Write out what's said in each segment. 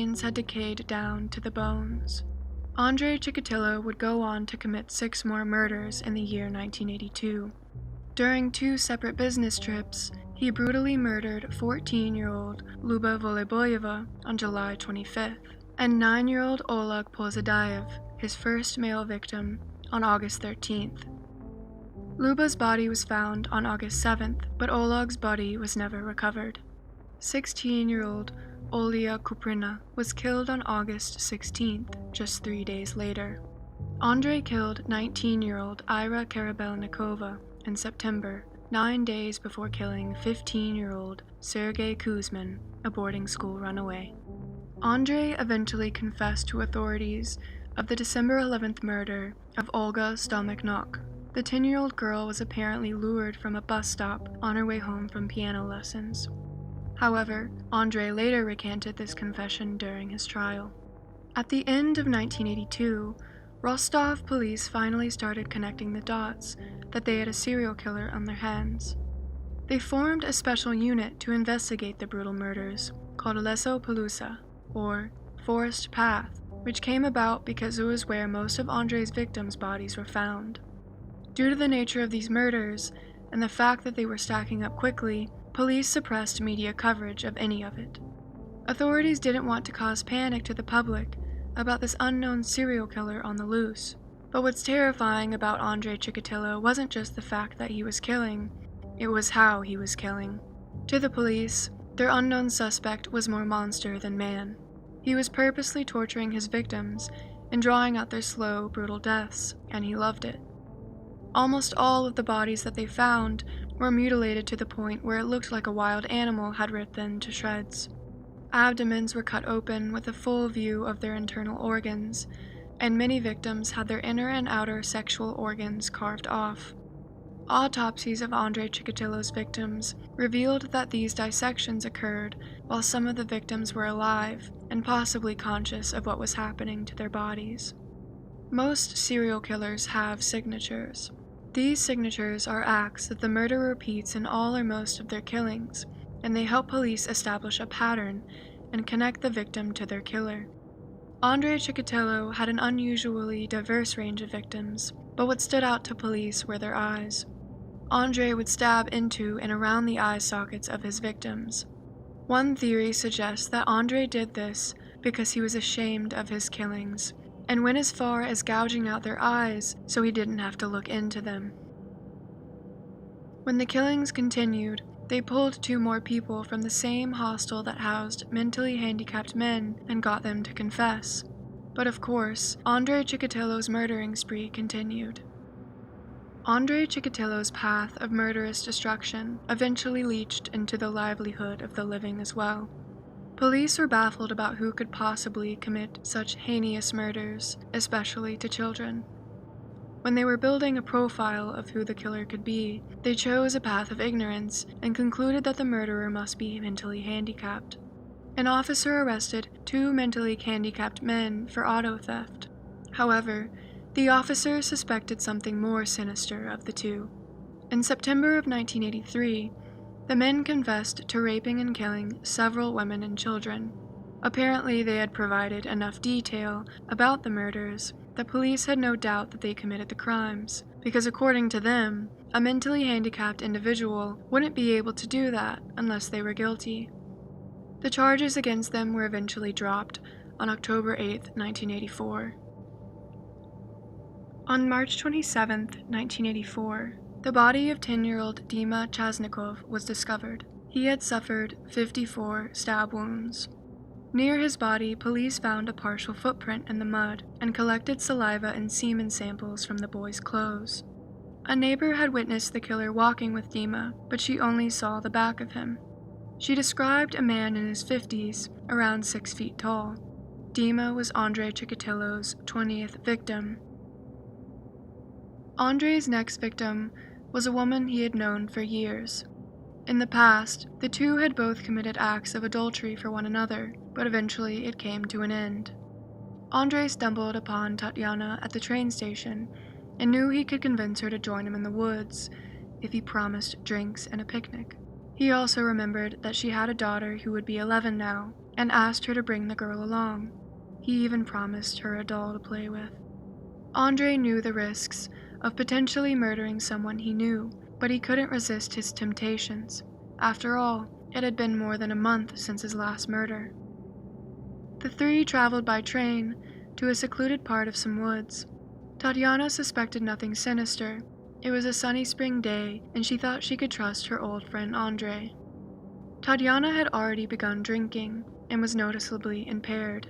brains had decayed down to the bones. Andrei Chikatilo would go on to commit 6 more murders in the year 1982. During 2 separate business trips, he brutally murdered 14-year-old Luba Voleboyeva on July 25th, and 9-year-old Oleg Pozadayev, his first male victim, on August 13th. Luba's body was found on August 7th, but Oleg's body was never recovered. 16-year-old Olia Kuprina was killed on August 16th, just 3 days later. Andrei killed 19-year-old Ira Karabelnikova in September, 9 days before killing 15-year-old Sergei Kuzmin, a boarding school runaway. Andrei eventually confessed to authorities of the December 11th murder of Olga Stomachnok. The 10-year-old girl was apparently lured from a bus stop on her way home from piano lessons. However, Andrei later recanted this confession during his trial. At the end of 1982, Rostov police finally started connecting the dots that they had a serial killer on their hands. They formed a special unit to investigate the brutal murders, called Lesopolusa, or Forest Path, which came about because it was where most of Andrei's victims' bodies were found. Due to the nature of these murders, and the fact that they were stacking up quickly, police suppressed media coverage of any of it. Authorities didn't want to cause panic to the public about this unknown serial killer on the loose. But what's terrifying about Andrei Chikatilo wasn't just the fact that he was killing, it was how he was killing. To the police, their unknown suspect was more monster than man. He was purposely torturing his victims and drawing out their slow, brutal deaths, and he loved it. Almost all of the bodies that they found were mutilated to the point where it looked like a wild animal had ripped them to shreds. Abdomens were cut open with a full view of their internal organs, and many victims had their inner and outer sexual organs carved off. Autopsies of Andrei Chikatilo's victims revealed that these dissections occurred while some of the victims were alive and possibly conscious of what was happening to their bodies. Most serial killers have signatures. These signatures are acts that the murderer repeats in all or most of their killings, and they help police establish a pattern and connect the victim to their killer. Andrei Chikatilo had an unusually diverse range of victims, but what stood out to police were their eyes. Andrei would stab into and around the eye sockets of his victims. One theory suggests that Andrei did this because he was ashamed of his killings, and went as far as gouging out their eyes so he didn't have to look into them. When the killings continued, they pulled 2 more people from the same hostel that housed mentally handicapped men and got them to confess. But of course, Andrei Chikatilo's murdering spree continued. Andrei Chikatilo's path of murderous destruction eventually leached into the livelihood of the living as well. Police were baffled about who could possibly commit such heinous murders, especially to children. When they were building a profile of who the killer could be, they chose a path of ignorance and concluded that the murderer must be mentally handicapped. An officer arrested 2 mentally handicapped men for auto theft. However, the officer suspected something more sinister of the 2. In September of 1983, the men confessed to raping and killing several women and children. Apparently, they had provided enough detail about the murders that police had no doubt that they committed the crimes, because according to them, a mentally handicapped individual wouldn't be able to do that unless they were guilty. The charges against them were eventually dropped on October 8, 1984. On March 27, 1984, the body of 10-year-old Dima Chaznikov was discovered. He had suffered 54 stab wounds. Near his body, police found a partial footprint in the mud and collected saliva and semen samples from the boy's clothes. A neighbor had witnessed the killer walking with Dima, but she only saw the back of him. She described a man in his 50s, around 6 feet tall. Dima was Andrei Chikatilo's 20th victim. Andrei's next victim was a woman he had known for years. In the past, the 2 had both committed acts of adultery for one another, but eventually it came to an end. Andrei stumbled upon Tatyana at the train station and knew he could convince her to join him in the woods if he promised drinks and a picnic. He also remembered that she had a daughter who would be 11 now, and asked her to bring the girl along. He even promised her a doll to play with. Andre knew the risks of potentially murdering someone he knew, but he couldn't resist his temptations. After all, it had been more than a month since his last murder. The three traveled by train to a secluded part of some woods. Tatiana suspected nothing sinister. It was a sunny spring day, and she thought she could trust her old friend Andre. Tatiana had already begun drinking and was noticeably impaired.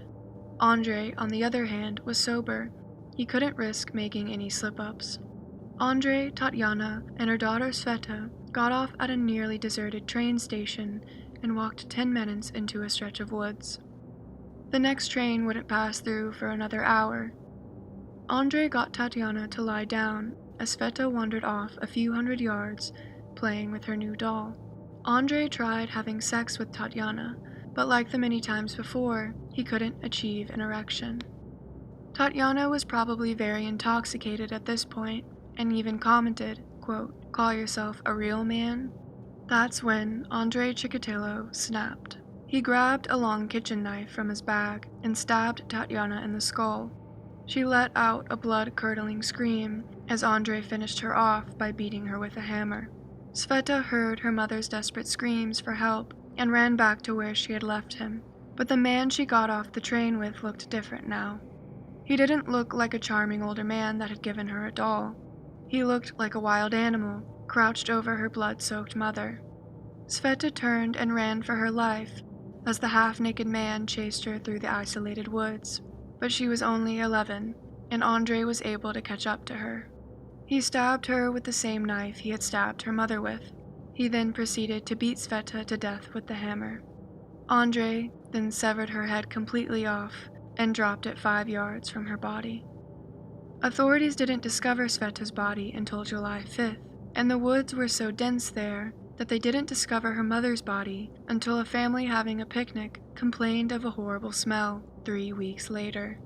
Andre, on the other hand, was sober. He couldn't risk making any slip-ups. Andre, Tatiana, and her daughter Sveta got off at a nearly deserted train station and walked 10 minutes into a stretch of woods. The next train wouldn't pass through for another hour. Andre got Tatiana to lie down as Sveta wandered off a few hundred yards, playing with her new doll. Andre tried having sex with Tatiana, but like the many times before, he couldn't achieve an erection. Tatiana was probably very intoxicated at this point, and even commented, quote, "Call yourself a real man?" That's when Anderson Chikatilo snapped. He grabbed a long kitchen knife from his bag and stabbed Tatiana in the skull. She let out a blood-curdling scream as Andre finished her off by beating her with a hammer. Sveta heard her mother's desperate screams for help and ran back to where she had left him, but the man she got off the train with looked different now. He didn't look like a charming older man that had given her a doll. He looked like a wild animal, crouched over her blood-soaked mother. Sveta turned and ran for her life as the half-naked man chased her through the isolated woods, but she was only 11, and Andre was able to catch up to her. He stabbed her with the same knife he had stabbed her mother with. He then proceeded to beat Sveta to death with the hammer. Andre then severed her head completely off and dropped it 5 yards from her body. Authorities didn't discover Sveta's body until July 5th, and the woods were so dense there that they didn't discover her mother's body until a family having a picnic complained of a horrible smell 3 weeks later.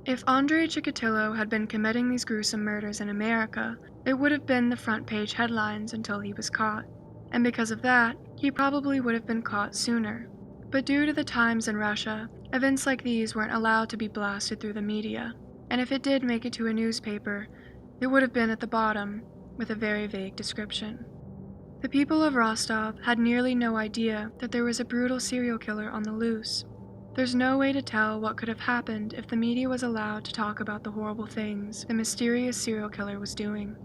If Anderson Chikatilo had been committing these gruesome murders in America, it would have been the front-page headlines until he was caught, and because of that, he probably would have been caught sooner. But due to the times in Russia, events like these weren't allowed to be blasted through the media, and if it did make it to a newspaper, it would have been at the bottom, with a very vague description. The people of Rostov had nearly no idea that there was a brutal serial killer on the loose. There's no way to tell what could have happened if the media was allowed to talk about the horrible things the mysterious serial killer was doing.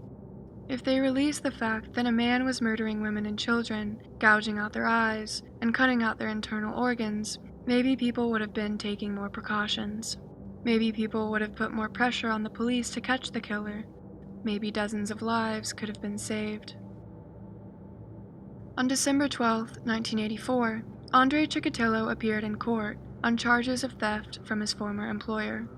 If they released the fact that a man was murdering women and children, gouging out their eyes, and cutting out their internal organs, maybe people would have been taking more precautions. Maybe people would have put more pressure on the police to catch the killer. Maybe dozens of lives could have been saved. On December 12, 1984, Anderson Chikatilo appeared in court on charges of theft from his former employer.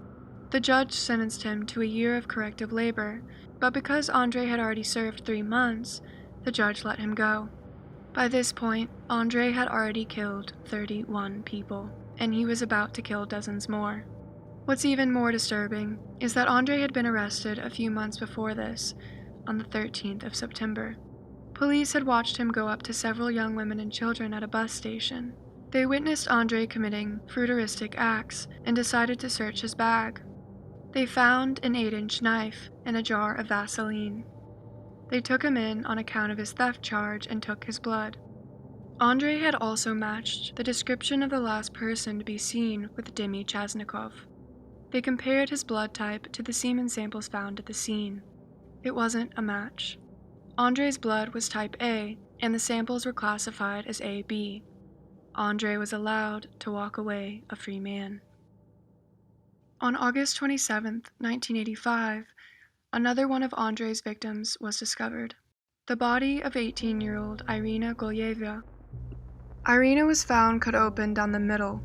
The judge sentenced him to a year of corrective labor, but because Andre had already served 3 months, the judge let him go. By this point, Andre had already killed 31 people, and he was about to kill dozens more. What's even more disturbing is that Andre had been arrested a few months before this, on the 13th of September. Police had watched him go up to several young women and children at a bus station. They witnessed Andre committing fruiteristic acts and decided to search his bag. They found an 8-inch knife and a jar of Vaseline. They took him in on account of his theft charge and took his blood. Andre had also matched the description of the last person to be seen with Dimi Chasnikov. They compared his blood type to the semen samples found at the scene. It wasn't a match. Andre's blood was type A, and the samples were classified as AB. Andre was allowed to walk away a free man. On August 27, 1985, another one of Andre's victims was discovered. The body of 18-year-old Irina Golyeva. Irina was found cut open down the middle,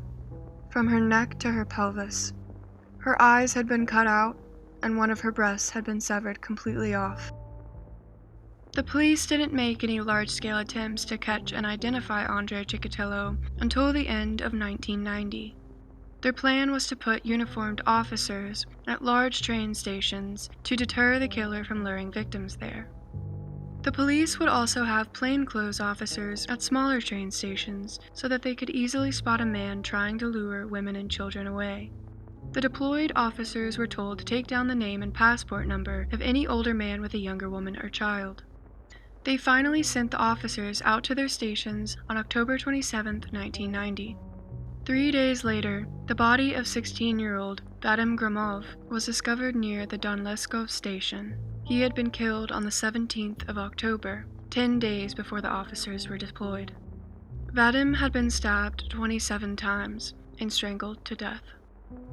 from her neck to her pelvis. Her eyes had been cut out, and one of her breasts had been severed completely off. The police didn't make any large-scale attempts to catch and identify Anderson Chikatilo until the end of 1990. Their plan was to put uniformed officers at large train stations to deter the killer from luring victims there. The police would also have plainclothes officers at smaller train stations so that they could easily spot a man trying to lure women and children away. The deployed officers were told to take down the name and passport number of any older man with a younger woman or child. They finally sent the officers out to their stations on October 27, 1990. 3 days later, the body of 16-year-old Vadim Gromov was discovered near the Donleskov station. He had been killed on the 17th of October, 10 days before the officers were deployed. Vadim had been stabbed 27 times and strangled to death.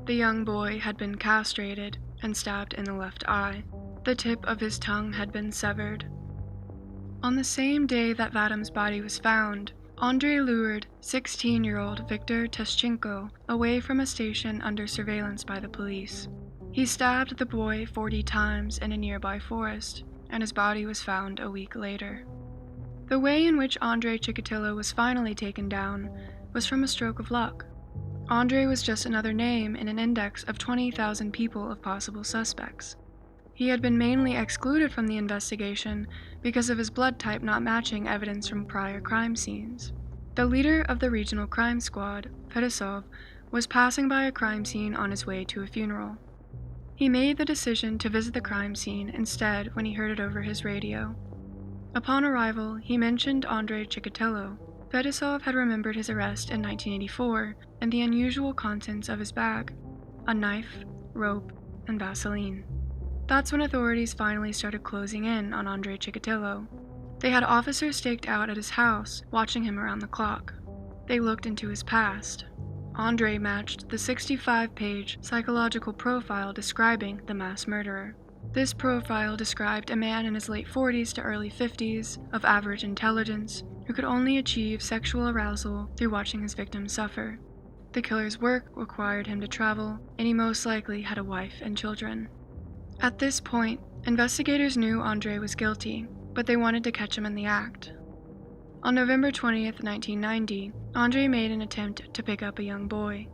The young boy had been castrated and stabbed in the left eye. The tip of his tongue had been severed. On the same day that Vadim's body was found, Andrei lured 16-year-old Viktor Teschenko away from a station under surveillance by the police. He stabbed the boy 40 times in a nearby forest, and his body was found a week later. The way in which Andrei Chikatilo was finally taken down was from a stroke of luck. Andrei was just another name in an index of 20,000 people of possible suspects. He had been mainly excluded from the investigation because of his blood type not matching evidence from prior crime scenes. The leader of the regional crime squad, Fetisov, was passing by a crime scene on his way to a funeral. He made the decision to visit the crime scene instead when he heard it over his radio. Upon arrival, he mentioned Andrei Chikatilo. Fetisov had remembered his arrest in 1984 and the unusual contents of his bag: a knife, rope, and Vaseline. That's when authorities finally started closing in on Andrei Chikatilo. They had officers staked out at his house, watching him around the clock. They looked into his past. Andrei matched the 65-page psychological profile describing the mass murderer. This profile described a man in his late 40s to early 50s, of average intelligence, who could only achieve sexual arousal through watching his victims suffer. The killer's work required him to travel, and he most likely had a wife and children. At this point, investigators knew Andrei was guilty, but they wanted to catch him in the act. On November 20th, 1990, Andrei made an attempt to pick up a young boy.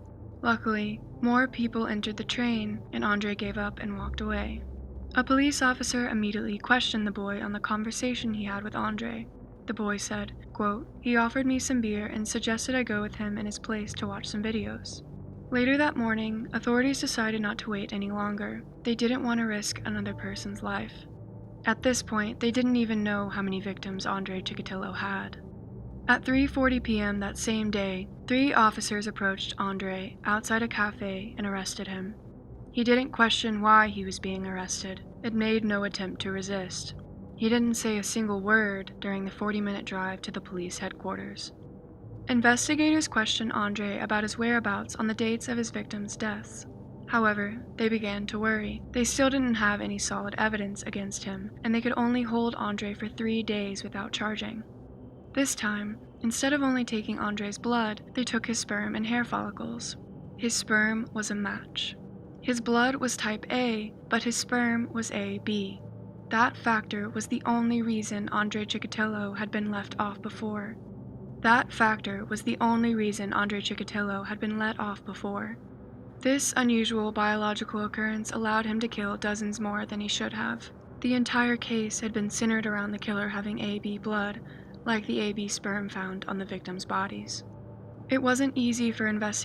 Luckily, more people entered the train, and Andrei gave up and walked away. A police officer immediately questioned the boy on the conversation he had with Andrei. The boy said, quote, "He offered me some beer and suggested I go with him in his place to watch some videos." Later that morning, authorities decided not to wait any longer. They didn't want to risk another person's life. At this point, they didn't even know how many victims Andrei Chikatilo had. At 3:40 p.m. that same day, 3 officers approached Andrei outside a cafe and arrested him. He didn't question why he was being arrested. It made no attempt to resist. He didn't say a single word during the 40-minute drive to the police headquarters. Investigators questioned Andrei about his whereabouts on the dates of his victims' deaths. However, they began to worry. They still didn't have any solid evidence against him, and they could only hold Andrei for 3 days without charging. This time, instead of only taking Andrei's blood, they took his sperm and hair follicles. His sperm was a match. His blood was type A, but his sperm was AB. That factor was the only reason Andrei Chikatilo had been left off before. This unusual biological occurrence allowed him to kill dozens more than he should have. The entire case had been centered around the killer having AB blood, like the AB sperm found on the victims' bodies. It wasn't easy for investigators